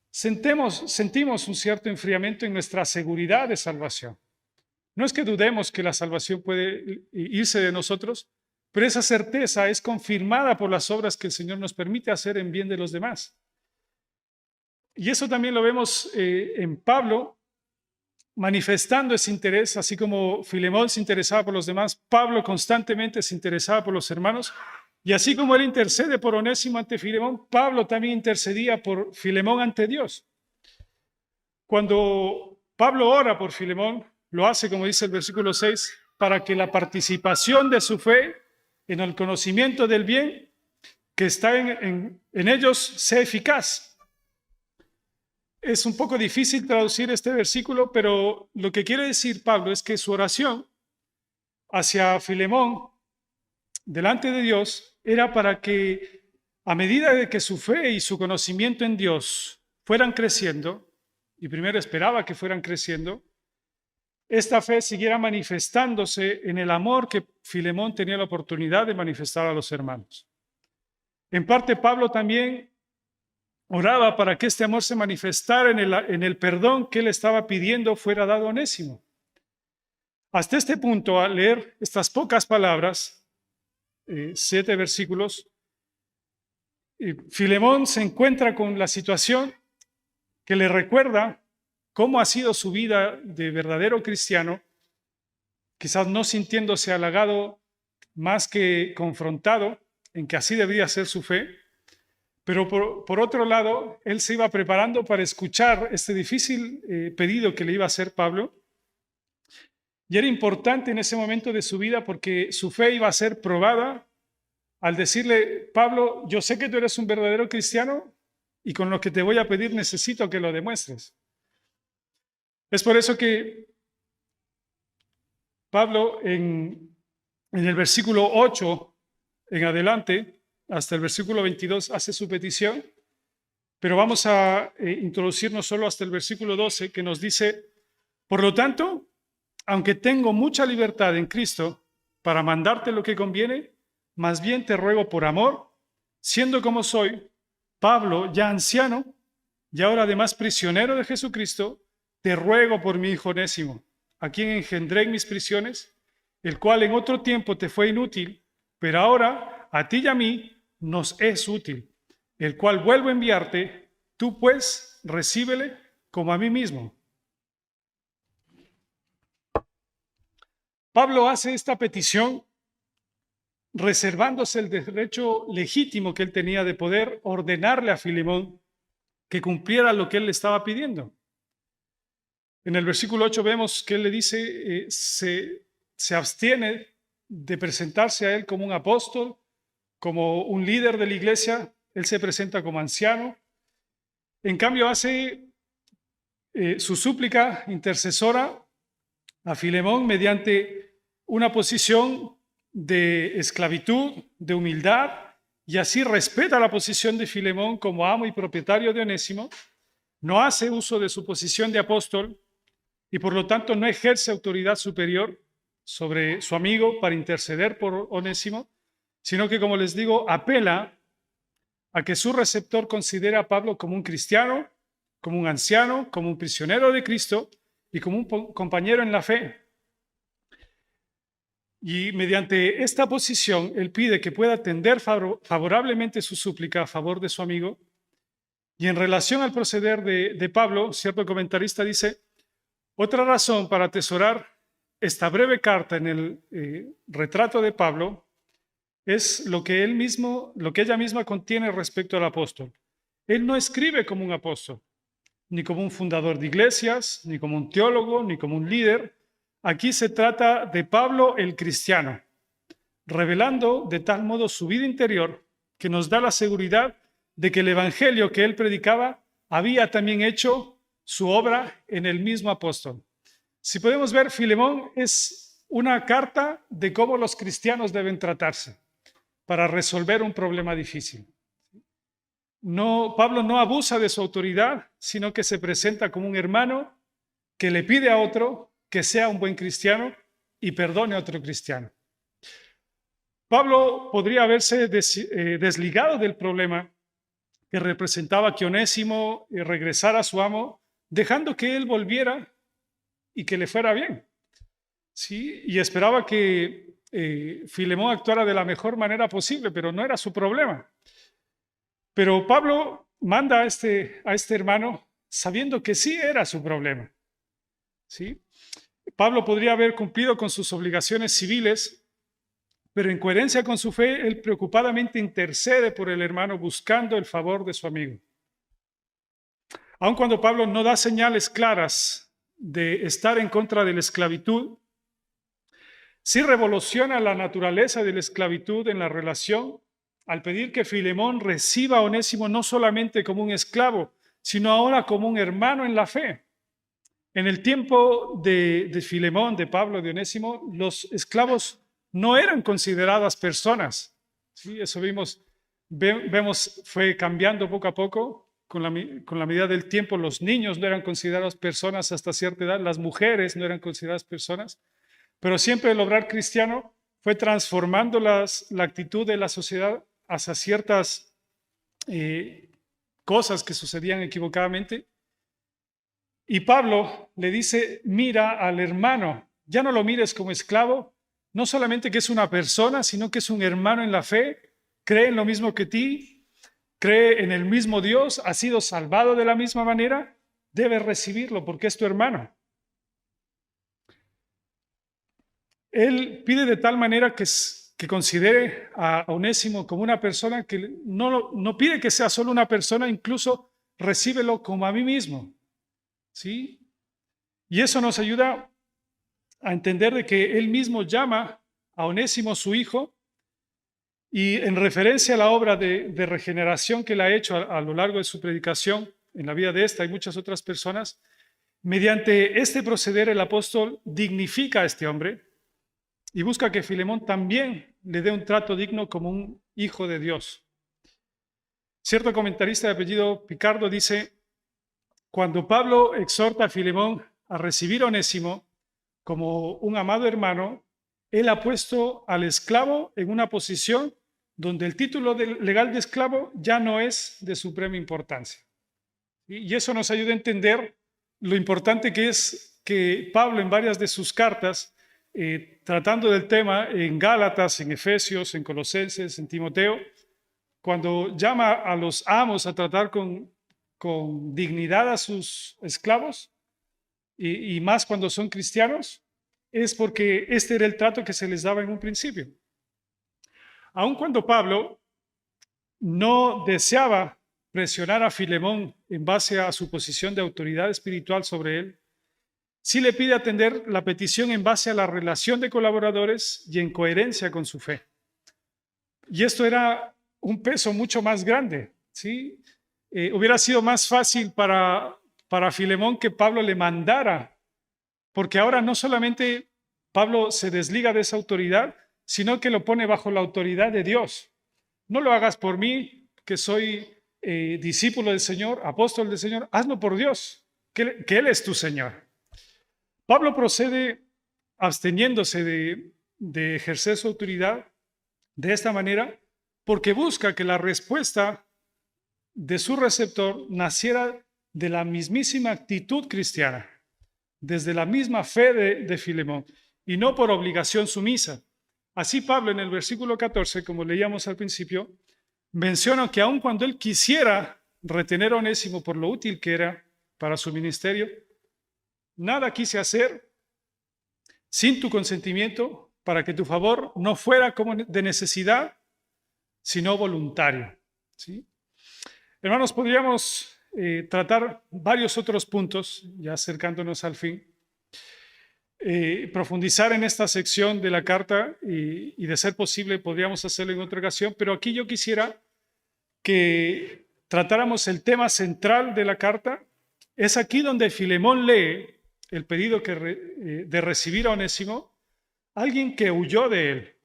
sentimos un cierto enfriamiento en nuestra seguridad de salvación. No es que dudemos que la salvación puede irse de nosotros, pero esa certeza es confirmada por las obras que el Señor nos permite hacer en bien de los demás. Y eso también lo vemos en Pablo, manifestando ese interés, así como Filemón se interesaba por los demás, Pablo constantemente se interesaba por los hermanos, y así como él intercede por Onésimo ante Filemón, Pablo también intercedía por Filemón ante Dios. Cuando Pablo ora por Filemón, lo hace, como dice el versículo 6, para que la participación de su fe en el conocimiento del bien que está en ellos sea eficaz. Es un poco difícil traducir este versículo, pero lo que quiere decir Pablo es que su oración hacia Filemón delante de Dios era para que a medida de que su fe y su conocimiento en Dios fueran creciendo, y primero esperaba que fueran creciendo, esta fe siguiera manifestándose en el amor que Filemón tenía la oportunidad de manifestar a los hermanos. En parte, Pablo también oraba para que este amor se manifestara en el perdón que él estaba pidiendo fuera dado a Onésimo. Hasta este punto, al leer estas pocas palabras, 7 versículos, Filemón se encuentra con la situación que le recuerda cómo ha sido su vida de verdadero cristiano, quizás no sintiéndose halagado más que confrontado en que así debía ser su fe, pero por otro lado, él se iba preparando para escuchar este difícil pedido que le iba a hacer Pablo, y era importante en ese momento de su vida porque su fe iba a ser probada al decirle, Pablo, yo sé que tú eres un verdadero cristiano y con lo que te voy a pedir necesito que lo demuestres. Es por eso que Pablo en el versículo 8 en adelante, hasta el versículo 22, hace su petición, pero vamos a introducirnos solo hasta el versículo 12, que nos dice, por lo tanto, aunque tengo mucha libertad en Cristo para mandarte lo que conviene, más bien te ruego por amor, siendo como soy, Pablo, ya anciano, y ahora además prisionero de Jesucristo, te ruego por mi hijo Onésimo, a quien engendré en mis prisiones, el cual en otro tiempo te fue inútil, pero ahora a ti y a mí nos es útil, el cual vuelvo a enviarte, tú pues recíbele como a mí mismo. Pablo hace esta petición reservándose el derecho legítimo que él tenía de poder ordenarle a Filemón que cumpliera lo que él le estaba pidiendo. En el versículo 8 vemos que él le dice, se abstiene de presentarse a él como un apóstol, como un líder de la iglesia, él se presenta como anciano. En cambio, hace su súplica intercesora a Filemón mediante una posición de esclavitud, de humildad, y así respeta la posición de Filemón como amo y propietario de Onésimo, no hace uso de su posición de apóstol y por lo tanto no ejerce autoridad superior sobre su amigo para interceder por Onésimo, sino que, como les digo, apela a que su receptor considere a Pablo como un cristiano, como un anciano, como un prisionero de Cristo y como un compañero en la fe. Y mediante esta posición, él pide que pueda atender favorablemente su súplica a favor de su amigo. Y en relación al proceder de Pablo, cierto comentarista dice, otra razón para atesorar esta breve carta en el retrato de Pablo es lo que ella misma contiene respecto al apóstol. Él no escribe como un apóstol, ni como un fundador de iglesias, ni como un teólogo, ni como un líder. Aquí se trata de Pablo el cristiano, revelando de tal modo su vida interior que nos da la seguridad de que el evangelio que él predicaba había también hecho su obra en el mismo apóstol. Si podemos ver, Filemón es una carta de cómo los cristianos deben tratarse para resolver un problema difícil. Pablo no abusa de su autoridad, sino que se presenta como un hermano que le pide a otro que sea un buen cristiano y perdone a otro cristiano. Pablo podría haberse desligado del problema que representaba que Onésimo regresara a su amo, dejando que él volviera y que le fuera bien. ¿Sí? Y esperaba que Filemón actuara de la mejor manera posible, pero no era su problema. Pero Pablo manda a este hermano sabiendo que sí era su problema. ¿Sí? Pablo podría haber cumplido con sus obligaciones civiles, pero en coherencia con su fe, él preocupadamente intercede por el hermano buscando el favor de su amigo. Aun cuando Pablo no da señales claras de estar en contra de la esclavitud, sí revoluciona la naturaleza de la esclavitud en la relación al pedir que Filemón reciba a Onésimo no solamente como un esclavo, sino ahora como un hermano en la fe. En el tiempo de Filemón, de Pablo, de Onésimo, los esclavos no eran consideradas personas. ¿Sí? Eso vemos, fue cambiando poco a poco. Con la medida del tiempo, los niños no eran considerados personas hasta cierta edad, las mujeres no eran consideradas personas. Pero siempre el obrar cristiano fue transformando la actitud de la sociedad hacia ciertas cosas que sucedían equivocadamente. Y Pablo le dice, mira al hermano, ya no lo mires como esclavo, no solamente que es una persona, sino que es un hermano en la fe, cree en lo mismo que ti, cree en el mismo Dios, ha sido salvado de la misma manera, debes recibirlo porque es tu hermano. Él pide de tal manera que considere a Onésimo como una persona que no pide que sea solo una persona, incluso recíbelo como a mí mismo. ¿Sí? Y eso nos ayuda a entender de que él mismo llama a Onésimo su hijo y en referencia a la obra de regeneración que él ha hecho a lo largo de su predicación en la vida de esta y muchas otras personas, mediante este proceder el apóstol dignifica a este hombre y busca que Filemón también le dé un trato digno como un hijo de Dios. Cierto comentarista de apellido Picardo dice, cuando Pablo exhorta a Filemón a recibir a Onésimo como un amado hermano, él ha puesto al esclavo en una posición donde el título legal de esclavo ya no es de suprema importancia. Y eso nos ayuda a entender lo importante que es que Pablo en varias de sus cartas, tratando del tema en Gálatas, en Efesios, en Colosenses, en Timoteo, cuando llama a los amos a tratar con dignidad a sus esclavos, y más cuando son cristianos, es porque este era el trato que se les daba en un principio. Aun cuando Pablo no deseaba presionar a Filemón en base a su posición de autoridad espiritual sobre él, sí le pide atender la petición en base a la relación de colaboradores y en coherencia con su fe. Y esto era un peso mucho más grande, ¿sí? Hubiera sido más fácil para Filemón que Pablo le mandara, porque ahora no solamente Pablo se desliga de esa autoridad, sino que lo pone bajo la autoridad de Dios. No lo hagas por mí, que soy discípulo del Señor, apóstol del Señor, hazlo por Dios, que Él es tu Señor. Pablo procede absteniéndose de ejercer su autoridad de esta manera porque busca que la respuesta de su receptor naciera de la mismísima actitud cristiana, desde la misma fe de Filemón, y no por obligación sumisa. Así Pablo en el versículo 14, como leíamos al principio, menciona que aun cuando él quisiera retener a Onésimo por lo útil que era para su ministerio, nada quise hacer sin tu consentimiento para que tu favor no fuera como de necesidad, sino voluntario. ¿Sí? Hermanos, podríamos tratar varios otros puntos, ya acercándonos al fin, profundizar en esta sección de la carta y de ser posible podríamos hacerlo en otra ocasión, pero aquí yo quisiera que tratáramos el tema central de la carta. Es aquí donde Filemón lee el pedido de recibir a Onésimo, alguien que huyó de él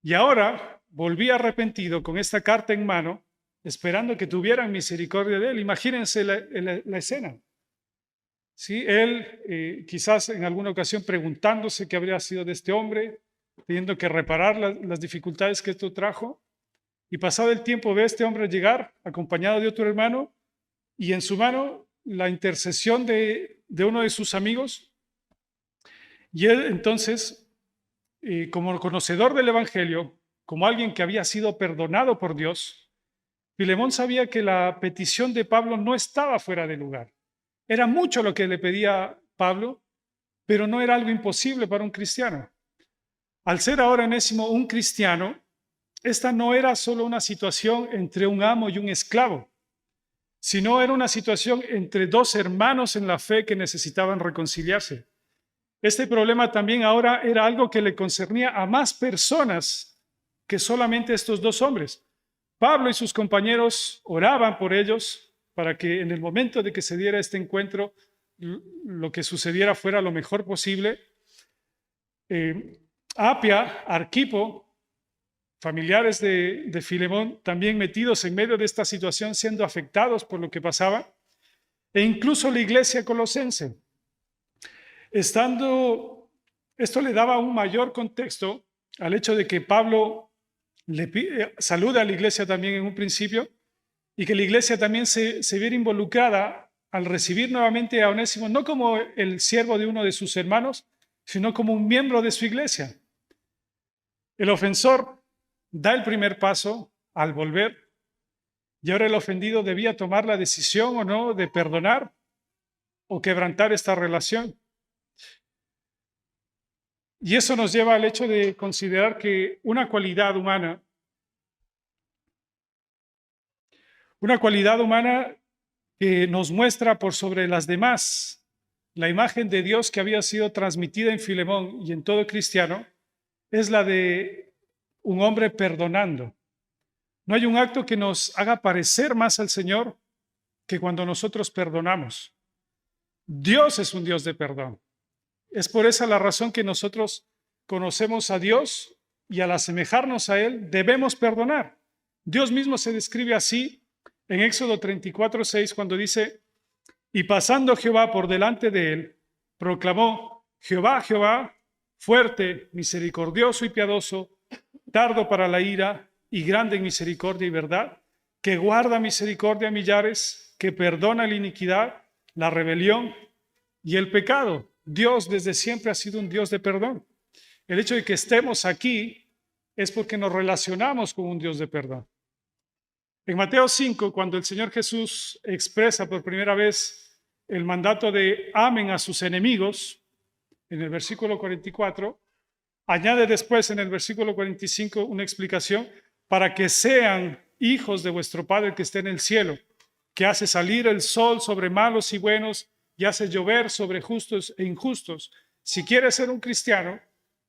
y ahora volvía arrepentido con esta carta en mano, esperando que tuvieran misericordia de él. Imagínense la escena. ¿Sí? Él quizás en alguna ocasión preguntándose qué habría sido de este hombre, teniendo que reparar las dificultades que esto trajo, y pasado el tiempo ve a este hombre llegar acompañado de otro hermano y en su mano la intercesión de uno de sus amigos, y él entonces, como conocedor del Evangelio, como alguien que había sido perdonado por Dios, Filemón sabía que la petición de Pablo no estaba fuera de lugar. Era mucho lo que le pedía Pablo, pero no era algo imposible para un cristiano. Al ser ahora Onésimo un cristiano, esta no era solo una situación entre un amo y un esclavo, sino era una situación entre dos hermanos en la fe que necesitaban reconciliarse. Este problema también ahora era algo que le concernía a más personas que solamente estos dos hombres. Pablo y sus compañeros oraban por ellos para que en el momento de que se diera este encuentro, lo que sucediera fuera lo mejor posible. Apia, Arquipo, familiares de Filemón, también metidos en medio de esta situación, siendo afectados por lo que pasaba, e incluso la iglesia colosense. Esto le daba un mayor contexto al hecho de que Pablo saluda a la iglesia también en un principio y que la iglesia también se viera involucrada al recibir nuevamente a Onésimo, no como el siervo de uno de sus hermanos, sino como un miembro de su iglesia. El ofensor da el primer paso al volver y ahora el ofendido debía tomar la decisión o no de perdonar o quebrantar esta relación. Y eso nos lleva al hecho de considerar que una cualidad humana que nos muestra por sobre las demás la imagen de Dios que había sido transmitida en Filemón y en todo cristiano, es la de un hombre perdonando. No hay un acto que nos haga parecer más al Señor que cuando nosotros perdonamos. Dios es un Dios de perdón. Es por esa la razón que nosotros conocemos a Dios y al asemejarnos a Él debemos perdonar. Dios mismo se describe así en Éxodo 34:6 cuando dice: y pasando Jehová por delante de él, proclamó: Jehová, Jehová, fuerte, misericordioso y piadoso, tardo para la ira y grande en misericordia y verdad, que guarda misericordia a millares, que perdona la iniquidad, la rebelión y el pecado. Dios desde siempre ha sido un Dios de perdón. El hecho de que estemos aquí es porque nos relacionamos con un Dios de perdón. En Mateo 5, cuando el Señor Jesús expresa por primera vez el mandato de amen a sus enemigos, en el versículo 44, añade después en el versículo 45 una explicación: para que sean hijos de vuestro Padre que está en el cielo, que hace salir el sol sobre malos y buenos y hace llover sobre justos e injustos. Si quieres ser un cristiano,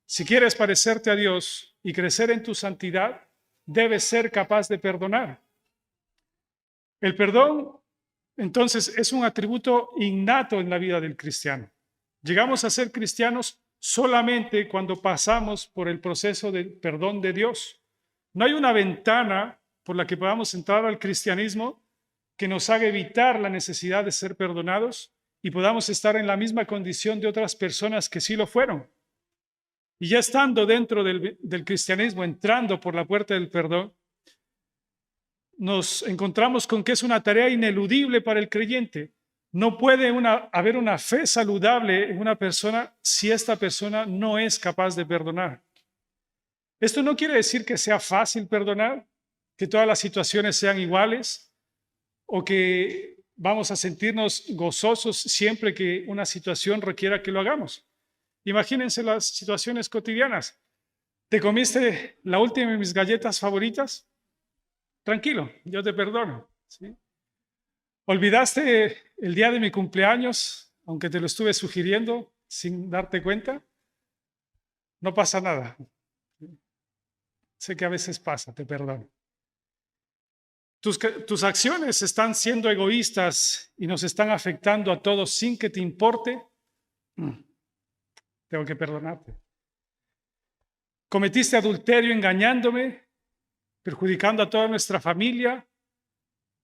si quieres parecerte a Dios y crecer en tu santidad, debes ser capaz de perdonar. El perdón, entonces, es un atributo innato en la vida del cristiano. Llegamos a ser cristianos solamente cuando pasamos por el proceso del perdón de Dios. No hay una ventana por la que podamos entrar al cristianismo que nos haga evitar la necesidad de ser perdonados y podamos estar en la misma condición de otras personas que sí lo fueron. Y ya estando dentro del cristianismo, entrando por la puerta del perdón, nos encontramos con que es una tarea ineludible para el creyente. No puede haber una fe saludable en una persona si esta persona no es capaz de perdonar. Esto no quiere decir que sea fácil perdonar, que todas las situaciones sean iguales o que vamos a sentirnos gozosos siempre que una situación requiera que lo hagamos. Imagínense las situaciones cotidianas. ¿Te comiste la última de mis galletas favoritas? Tranquilo, yo te perdono, ¿sí? ¿Olvidaste el día de mi cumpleaños, aunque te lo estuve sugiriendo sin darte cuenta? No pasa nada. Sé que a veces pasa, te perdono. Tus acciones están siendo egoístas y nos están afectando a todos sin que te importe. Tengo que perdonarte. Cometiste adulterio engañándome, perjudicando a toda nuestra familia,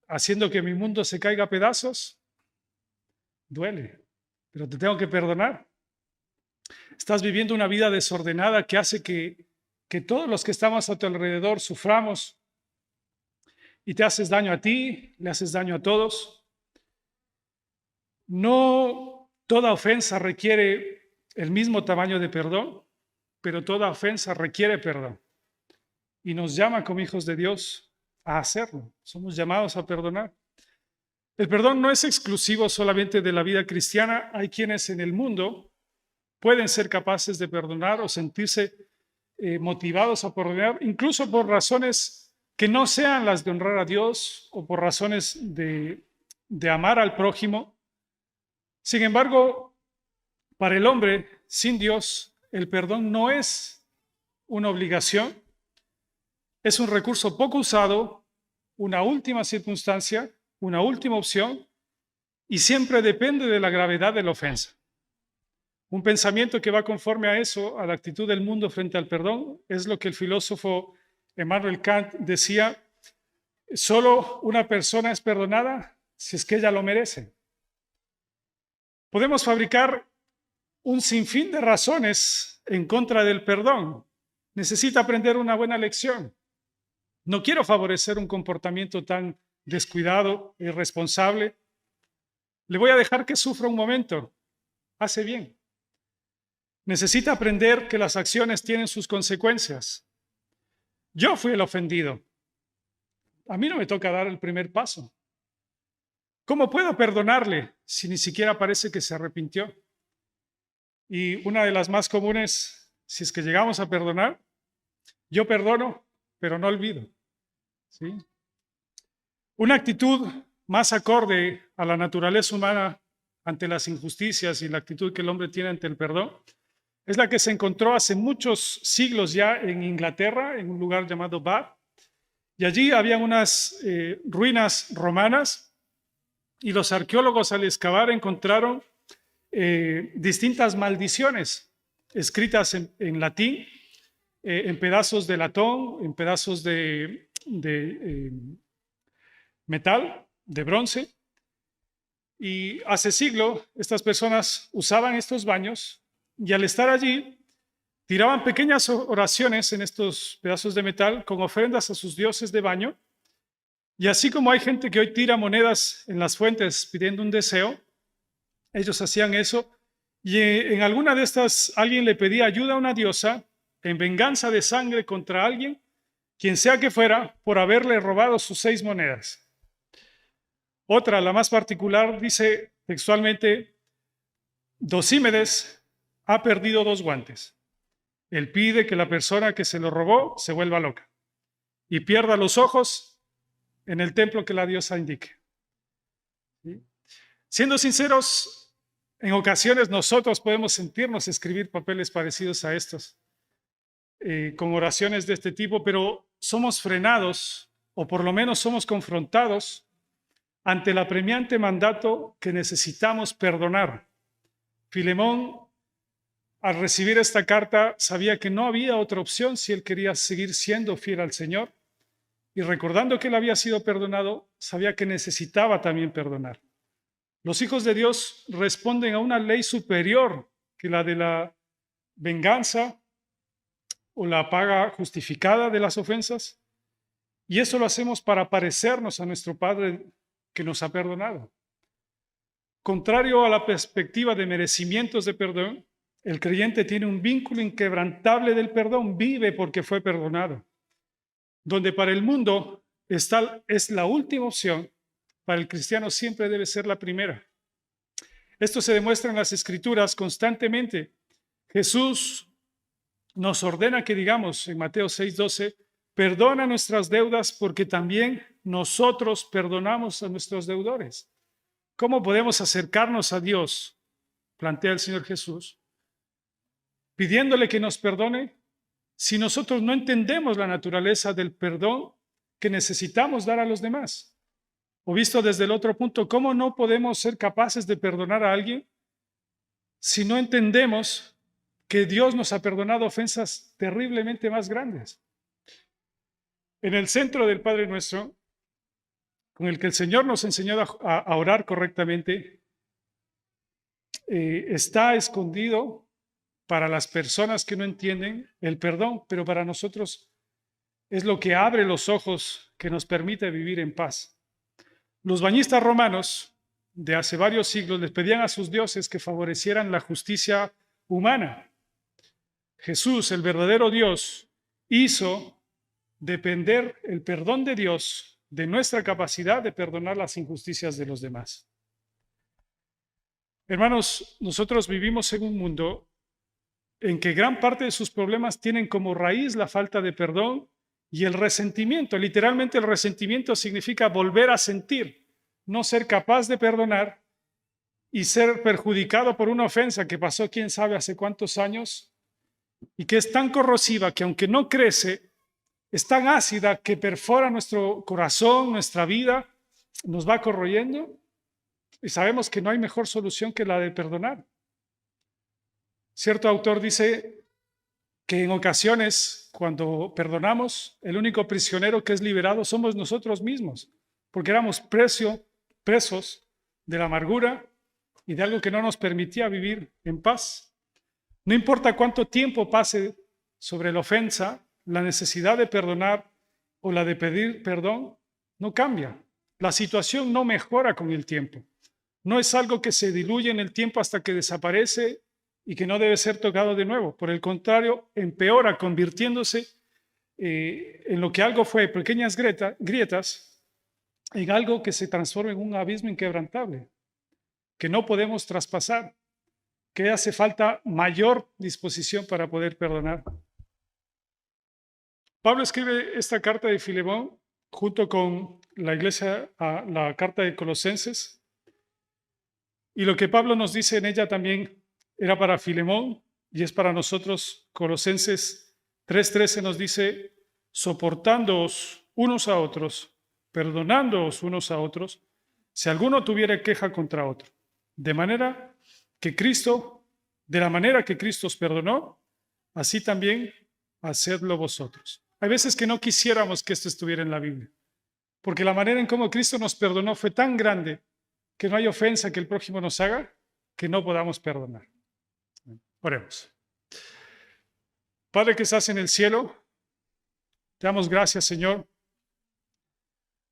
haciendo que mi mundo se caiga a pedazos. Duele, pero te tengo que perdonar. Estás viviendo una vida desordenada que hace que todos los que estamos a tu alrededor suframos y te haces daño a ti, le haces daño a todos. No toda ofensa requiere el mismo tamaño de perdón, pero toda ofensa requiere perdón. Y nos llama como hijos de Dios a hacerlo. Somos llamados a perdonar. El perdón no es exclusivo solamente de la vida cristiana. Hay quienes en el mundo pueden ser capaces de perdonar o sentirse motivados a perdonar, incluso por razones que no sean las de honrar a Dios o por razones de amar al prójimo. Sin embargo, para el hombre sin Dios, el perdón no es una obligación, es un recurso poco usado, una última circunstancia, una última opción, y siempre depende de la gravedad de la ofensa. Un pensamiento que va conforme a eso, a la actitud del mundo frente al perdón, es lo que el filósofo Immanuel Kant decía: solo una persona es perdonada si es que ella lo merece. Podemos fabricar un sinfín de razones en contra del perdón. Necesita aprender una buena lección. No quiero favorecer un comportamiento tan descuidado e irresponsable. Le voy a dejar que sufra un momento. Hace bien. Necesita aprender que las acciones tienen sus consecuencias. Yo fui el ofendido. A mí no me toca dar el primer paso. ¿Cómo puedo perdonarle si ni siquiera parece que se arrepintió? Y una de las más comunes, si es que llegamos a perdonar, yo perdono, pero no olvido. ¿Sí? Una actitud más acorde a la naturaleza humana ante las injusticias y la actitud que el hombre tiene ante el perdón es la que se encontró hace muchos siglos ya en Inglaterra, en un lugar llamado Bath. Y allí habían unas ruinas romanas y los arqueólogos al excavar encontraron distintas maldiciones escritas en latín, en pedazos de latón, en pedazos de metal, de bronce. Y hace siglo estas personas usaban estos baños y al estar allí tiraban pequeñas oraciones en estos pedazos de metal con ofrendas a sus dioses de baño. Y así como hay gente que hoy tira monedas en las fuentes pidiendo un deseo, ellos hacían eso. Y en alguna de estas alguien le pedía ayuda a una diosa en venganza de sangre contra alguien, quien sea que fuera, por haberle robado sus 6 monedas. Otra, la más particular, dice textualmente: Dosímedes ha perdido 2 guantes. Él pide que la persona que se lo robó se vuelva loca y pierda los ojos en el templo que la diosa indique. ¿Sí? Siendo sinceros, en ocasiones nosotros podemos sentirnos escribir papeles parecidos a estos, con oraciones de este tipo, pero somos frenados, o por lo menos somos confrontados ante el apremiante mandato que necesitamos perdonar. Filemón, al recibir esta carta, sabía que no había otra opción si él quería seguir siendo fiel al Señor, y recordando que él había sido perdonado, sabía que necesitaba también perdonar. Los hijos de Dios responden a una ley superior que la de la venganza o la paga justificada de las ofensas, y eso lo hacemos para parecernos a nuestro Padre que nos ha perdonado. Contrario a la perspectiva de merecimientos de perdón, el creyente tiene un vínculo inquebrantable del perdón, vive porque fue perdonado. Donde para el mundo es la última opción, para el cristiano siempre debe ser la primera. Esto se demuestra en las Escrituras constantemente. Jesús nos ordena que digamos en Mateo 6:12, perdona nuestras deudas porque también nosotros perdonamos a nuestros deudores. ¿Cómo podemos acercarnos a Dios? Plantea el Señor Jesús, pidiéndole que nos perdone si nosotros no entendemos la naturaleza del perdón que necesitamos dar a los demás. O visto desde el otro punto, ¿cómo no podemos ser capaces de perdonar a alguien si no entendemos que Dios nos ha perdonado ofensas terriblemente más grandes? En el centro del Padre Nuestro, con el que el Señor nos enseñó a orar correctamente, está escondido para las personas que no entienden el perdón, pero para nosotros es lo que abre los ojos que nos permite vivir en paz. Los bañistas romanos de hace varios siglos les pedían a sus dioses que favorecieran la justicia humana. Jesús, el verdadero Dios, hizo depender el perdón de Dios de nuestra capacidad de perdonar las injusticias de los demás. Hermanos, nosotros vivimos en un mundo en que gran parte de sus problemas tienen como raíz la falta de perdón y el resentimiento. Literalmente el resentimiento significa volver a sentir, no ser capaz de perdonar y ser perjudicado por una ofensa que pasó quién sabe hace cuántos años y que es tan corrosiva que aunque no crece, es tan ácida que perfora nuestro corazón, nuestra vida, nos va corroyendo y sabemos que no hay mejor solución que la de perdonar. Cierto autor dice que en ocasiones, cuando perdonamos, el único prisionero que es liberado somos nosotros mismos, porque éramos presos de la amargura y de algo que no nos permitía vivir en paz. No importa cuánto tiempo pase sobre la ofensa, la necesidad de perdonar o la de pedir perdón no cambia. La situación no mejora con el tiempo. No es algo que se diluye en el tiempo hasta que desaparece y que no debe ser tocado de nuevo. Por el contrario, empeora convirtiéndose en lo que algo fue pequeñas grietas, en algo que se transforma en un abismo inquebrantable, que no podemos traspasar, que hace falta mayor disposición para poder perdonar. Pablo escribe esta carta de Filemón junto con la iglesia, la carta de Colosenses, y lo que Pablo nos dice en ella también era para Filemón y es para nosotros. Colosenses 3:13 nos dice: soportándoos unos a otros, perdonándoos unos a otros, si alguno tuviera queja contra otro, de la manera que Cristo os perdonó, así también hacedlo vosotros. Hay veces que no quisiéramos que esto estuviera en la Biblia, porque la manera en cómo Cristo nos perdonó fue tan grande que no hay ofensa que el prójimo nos haga que no podamos perdonar. Oremos. Padre que estás en el cielo, te damos gracias, Señor,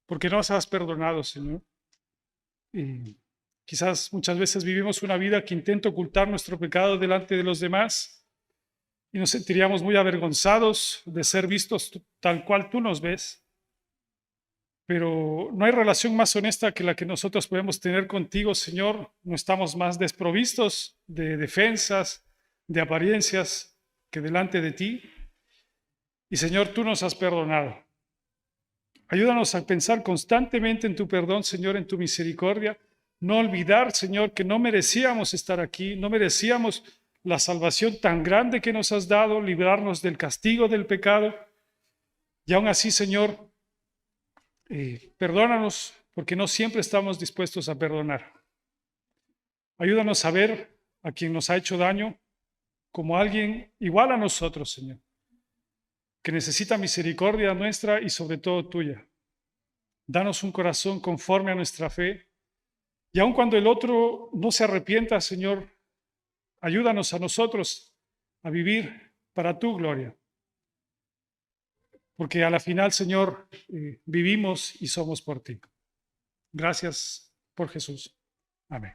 porque nos has perdonado, Señor. Y quizás muchas veces vivimos una vida que intenta ocultar nuestro pecado delante de los demás y nos sentiríamos muy avergonzados de ser vistos tal cual tú nos ves. Pero no hay relación más honesta que la que nosotros podemos tener contigo, Señor. No estamos más desprovistos de defensas, de apariencias que delante de ti. Y Señor, tú nos has perdonado. Ayúdanos a pensar constantemente en tu perdón, Señor, en tu misericordia. No olvidar, Señor, que no merecíamos estar aquí, no merecíamos la salvación tan grande que nos has dado, librarnos del castigo del pecado. Y aún así, Señor, perdónanos porque no siempre estamos dispuestos a perdonar. Ayúdanos a ver a quien nos ha hecho daño como alguien igual a nosotros, Señor, que necesita misericordia nuestra y sobre todo tuya. Danos un corazón conforme a nuestra fe y aun cuando el otro no se arrepienta, Señor, ayúdanos a nosotros a vivir para tu gloria. Porque a la final, Señor, vivimos y somos por ti. Gracias por Jesús. Amén.